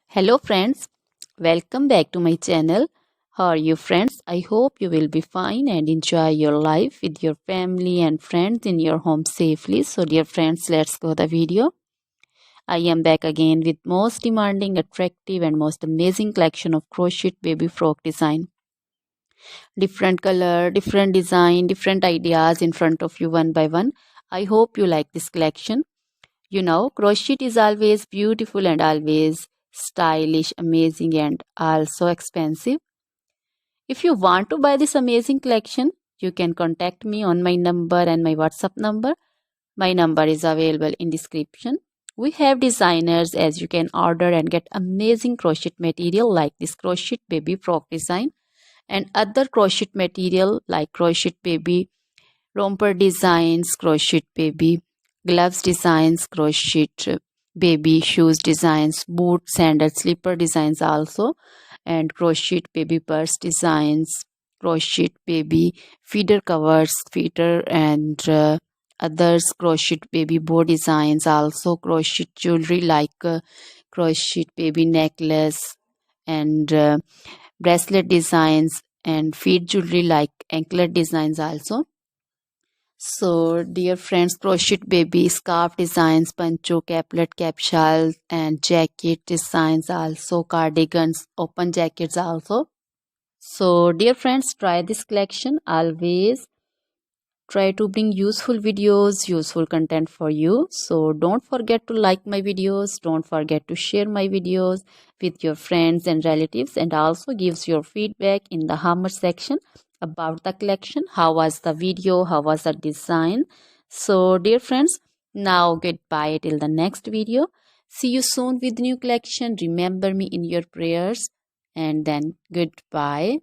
Hello friends, welcome back to my channel. How are you friends? I hope you will be fine and enjoy your life with your family and friends in your home safely. So dear friends, let's go the video. I am back again with most demanding, attractive and most amazing collection of crochet baby frock design. Different color, different design, different ideas in front of you one by one. I hope you like this collection. You know, crochet is always beautiful and always stylish, amazing, and also expensive. If you want to buy this amazing collection, you can contact me on my number and my WhatsApp number. My number is available in description. We have designers as you can order and get amazing crochet material like this crochet baby frock design and other crochet material like crochet baby romper designs, crochet baby gloves designs, crochet baby shoes designs, boot, sandal, slipper designs also, and crochet baby purse designs, crochet baby feeder covers, feeder and others, crochet baby bow designs also, crochet jewelry like crochet baby necklace and bracelet designs and feet jewelry like anklet designs also. So, dear friends, crochet baby scarf designs, pancho, caplet, capsule, and jacket designs also, cardigans, open jackets also. So, dear friends, try this collection. Always try to bring useful videos, useful content for you. So, don't forget to like my videos. Don't forget to share my videos with your friends and relatives, and also gives your feedback in the hammer section about the collection. How was the video? How was the design? So, dear friends, now goodbye till the next video. See you soon with new collection. Remember me in your prayers, and then goodbye.